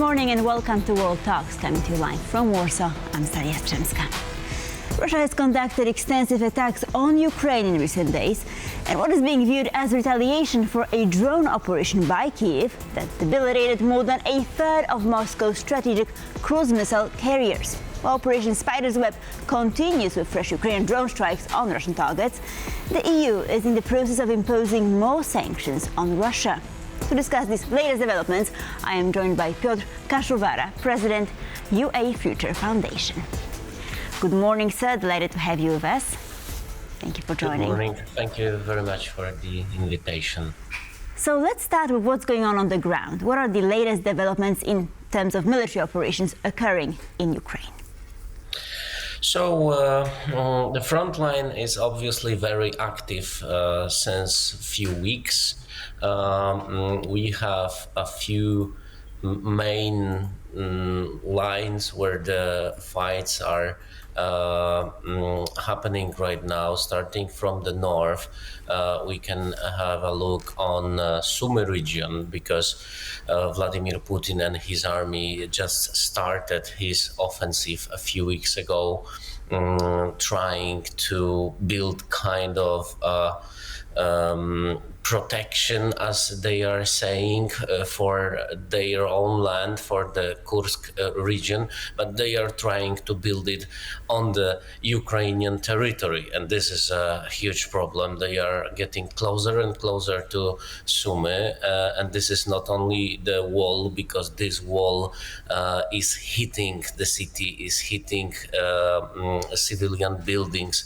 morning and welcome to World Talks, coming to you live from Warsaw. I'm Staria Strzemska. Russia has conducted extensive attacks on Ukraine in recent days, and what is being viewed as retaliation for a drone operation by Kyiv that debilitated more than a third of Moscow's strategic cruise missile carriers. While Operation Spiderweb continues with fresh Ukrainian drone strikes on Russian targets, the EU is in the process of imposing more sanctions on Russia. To discuss these latest developments, I am joined by Piotr Kaszuwara, President, UA Future Foundation. Good morning, sir. Delighted to have you with us. Thank you for joining. Good morning. Thank you very much for the invitation. So let's start with what's going on the ground. What are the latest developments in terms of military operations occurring in Ukraine? So the front line is obviously very active since few weeks. We have a few main lines where the fights are happening right now. Starting from the north, we can have a look on Sumy region, because Vladimir Putin and his army just started his offensive a few weeks ago, trying to build kind of protection, as they are saying, for their own land, for the Kursk region, but they are trying to build it on the Ukrainian territory, and this is a huge problem. They are getting closer and closer to Sumy, and this is not only the wall, because this wall is hitting the city, is hitting civilian buildings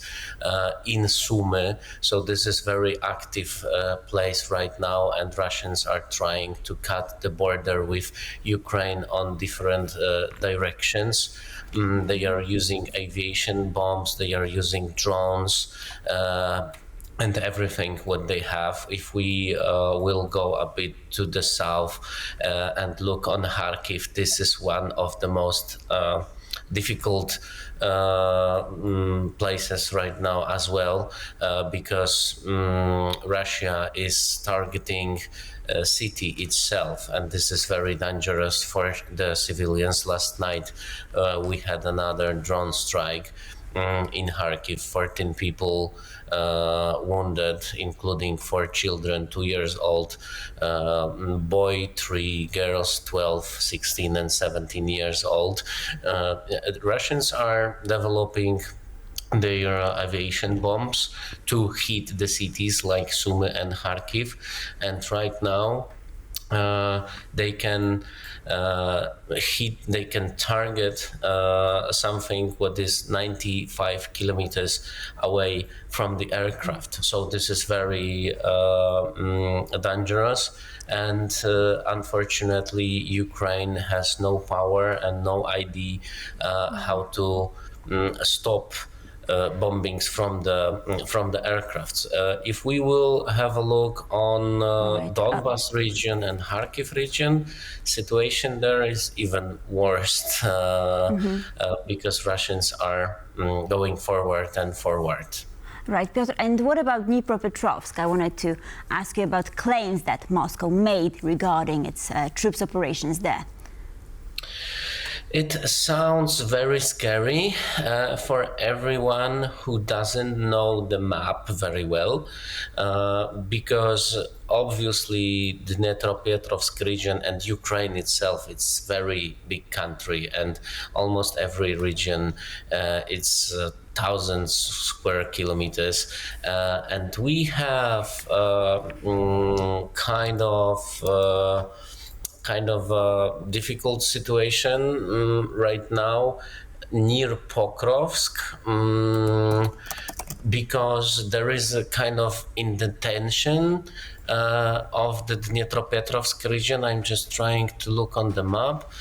in Sumy, so this is very active place right now, and Russians are trying to cut the border with Ukraine on different directions. They are using aviation bombs, they are using drones, and everything what they have. If we will go a bit to the south and look on Kharkiv, this is one of the most difficult places right now as well, because Russia is targeting city itself, and this is very dangerous for the civilians. Last night we had another drone strike in Kharkiv, 14 people wounded, including 4 children, 2 years old, boy, 3 girls, 12, 16 and 17 years old. Russians are developing their aviation bombs to hit the cities like Sumy and Kharkiv, and right now they can target something what is 95 kilometers away from the aircraft. So this is very dangerous, and unfortunately Ukraine has no power and no idea how to stop bombings from the aircrafts. If we will have a look on Donbas region and Kharkiv region, situation there is even worse, because Russians are going forward and forward. Right, Piotr, and what about Dnipropetrovsk? I wanted to ask you about claims that Moscow made regarding its troops operations there. It sounds very scary for everyone who doesn't know the map very well, because obviously the Dnipropetrovsk region and Ukraine itself, it's very big country, and almost every region it's thousands square kilometers, and we have kind of a difficult situation right now near Pokrovsk, because there is a kind of indentation of the Dnipropetrovsk region. I'm just trying to look on the map.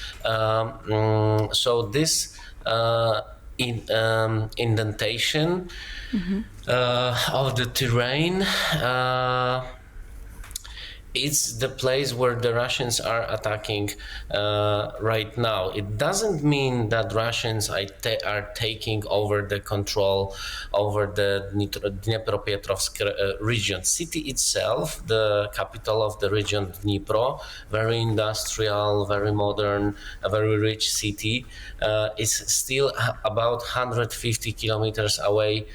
So this indentation of the terrain it's the place where the Russians are attacking right now. It doesn't mean that Russians are taking over the control over the Dnipropetrovsk region. City itself, the capital of the region, Dnipro, very industrial, very modern, a very rich city, is still about 150 kilometers away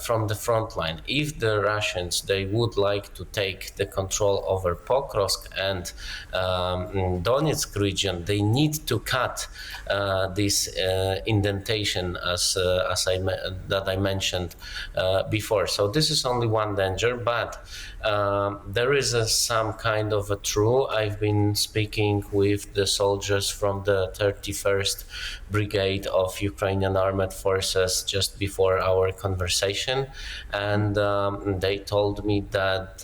from the front line. If the Russians, they would like to take the control over Pokrovsk and Donetsk region, they need to cut this indentation that I mentioned before. So this is only one danger, but there is some kind of a true. I've been speaking with the soldiers from the 31st Brigade of Ukrainian Armed Forces just before our conversation, and they told me that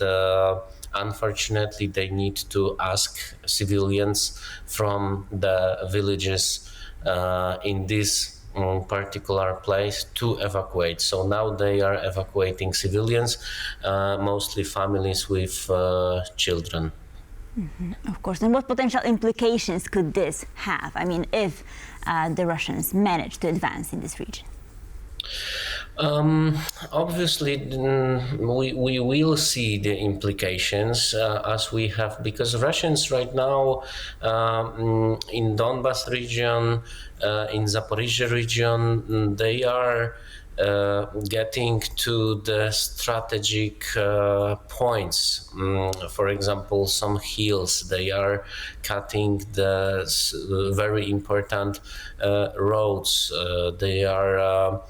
unfortunately they need to ask civilians from the villages in this particular place to evacuate. So now they are evacuating civilians, mostly families with children. Of course. And what potential implications could this have? I mean, if the Russians manage to advance in this region? Obviously, we will see the implications as we have, because Russians right now in Donbas region, in Zaporizhia region, they are getting to the strategic points. For example, some hills, they are cutting the very important roads. They are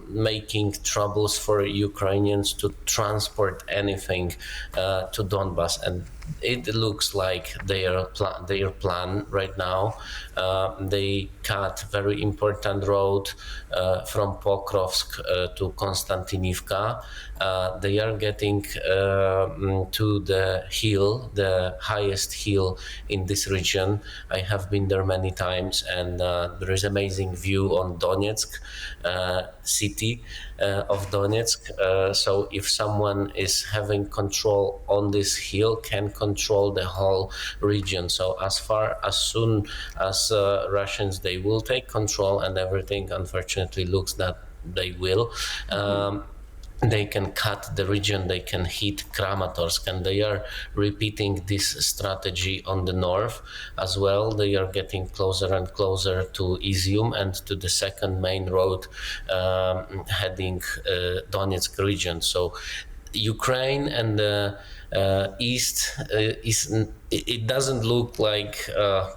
making troubles for Ukrainians to transport anything to Donbas, and it looks like their plan right now. They cut very important road from Pokrovsk to Konstantinivka. They are getting to the hill, the highest hill in this region. I have been there many times, and there is amazing view on Donetsk city of Donetsk. So if someone is having control on this hill, can control the whole region. So as soon as Russians, they will take control, and everything unfortunately looks that they will. They can cut the region, they can hit Kramatorsk, and they are repeating this strategy on the north as well. They are getting closer and closer to Izium and to the second main road heading Donetsk region. So Ukraine and the east it doesn't look like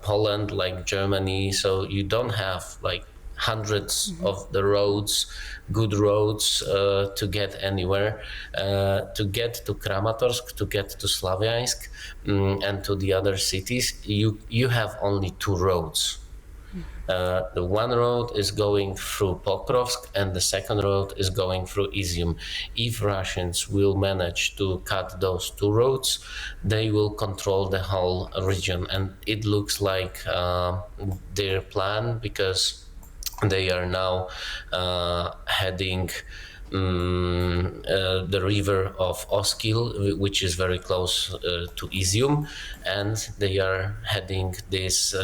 Poland, like Germany. So you don't have like hundreds of the roads, good roads to get anywhere, to get to Kramatorsk, to get to Slavyansk, and to the other cities. You have only two roads. The one road is going through Pokrovsk, and the second road is going through Izium. If Russians will manage to cut those two roads, they will control the whole region, and it looks like their plan, because they are now heading the river of Oskil, which is very close to Izium, and they are heading this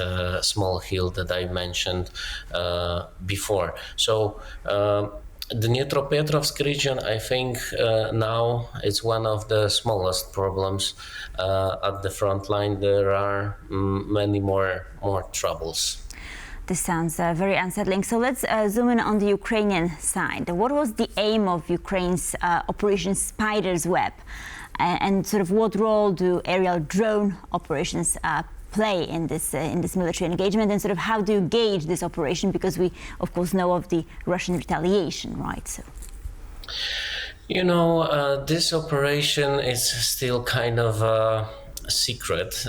small hill that I mentioned before. So the Dnipropetrovsk region, I think now it's one of the smallest problems at the front line. There are many more troubles. This sounds very unsettling. So let's zoom in on the Ukrainian side. What was the aim of Ukraine's Operation Spiderweb? And sort of what role do aerial drone operations play in this military engagement? And sort of how do you gauge this operation? Because we, of course, know of the Russian retaliation, right? So, you know, this operation is still kind of a secret.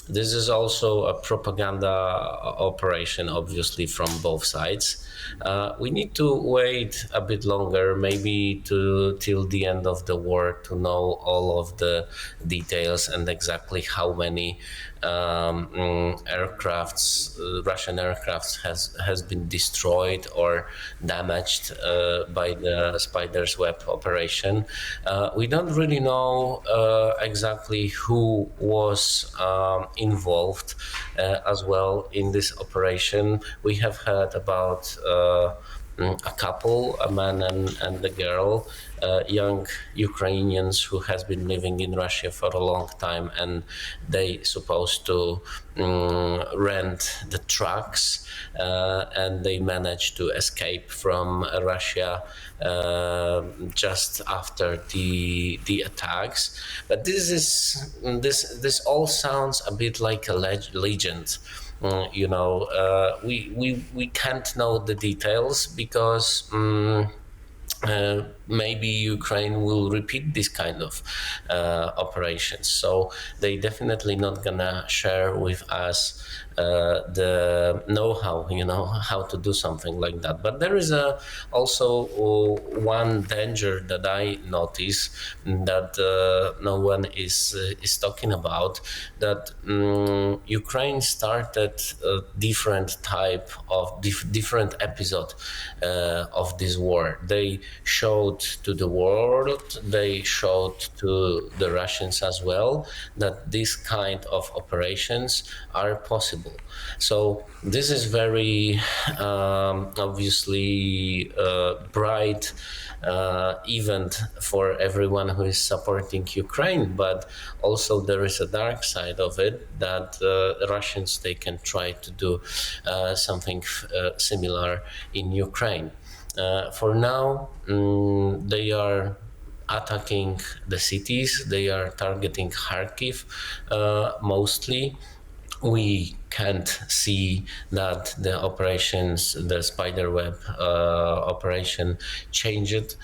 This is also a propaganda operation, obviously, from both sides. We need to wait a bit longer, maybe till the end of the war, to know all of the details and exactly how many Russian aircrafts has been destroyed or damaged by the Spiderweb operation. We don't really know exactly who was involved as well in this operation. We have heard about a couple, a man and a girl, young Ukrainians who has been living in Russia for a long time, and they supposed to rent the trucks, and they managed to escape from Russia just after the attacks. But this all sounds a bit like a legend. We can't know the details because maybe Ukraine will repeat this kind of operations. So they definitely not gonna share with us the know-how, how to do something like that. But there is also one danger that I notice that no one is talking about, that Ukraine started a different type of different episode of this war. They showed to the world, they showed to the Russians as well, that this kind of operations are possible. So this is very obviously bright event for everyone who is supporting Ukraine, but also there is a dark side of it, that Russians, they can try to do something similar in Ukraine. For now, they are attacking the cities, they are targeting Kharkiv mostly. We can't see that the operations, the Spiderweb operation, changed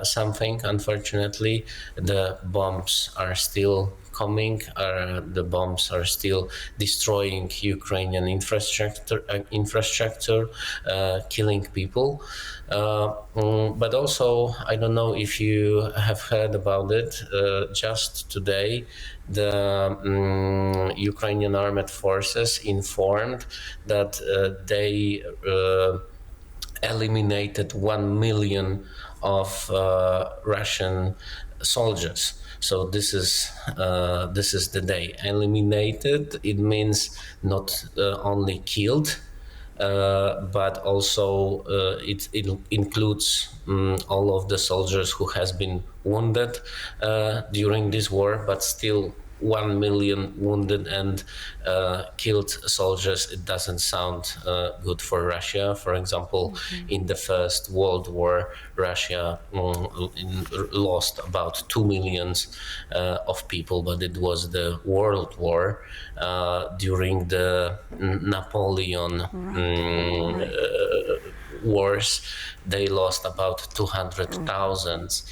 something. Unfortunately, the bombs are still coming. The bombs are still destroying Ukrainian infrastructure, killing people. But also, I don't know if you have heard about it. Just today, the Ukrainian armed forces informed that they eliminated 1 million of Russian soldiers. So this is the day. Eliminated, it means not only killed, but also it includes all of the soldiers who has been wounded during this war, but still 1 million wounded and killed soldiers. It doesn't sound good for Russia. For example, in the First World War, Russia lost about 2 million of people, but it was the World War. During the Napoleon wars, they lost about 200,000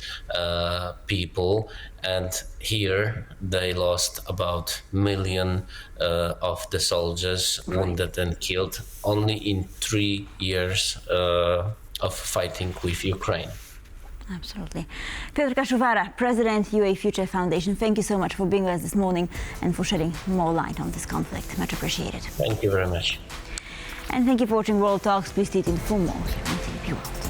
people, and here they lost about 1 million of the soldiers wounded and killed only in 3 years of fighting with Ukraine. Absolutely. Piotr Kaszuwara, President, UA Future Foundation, thank you so much for being with us this morning and for shedding more light on this conflict. Much appreciated. Thank you very much. And thank you for watching World Talks. Please stay tuned for more here on TVP World.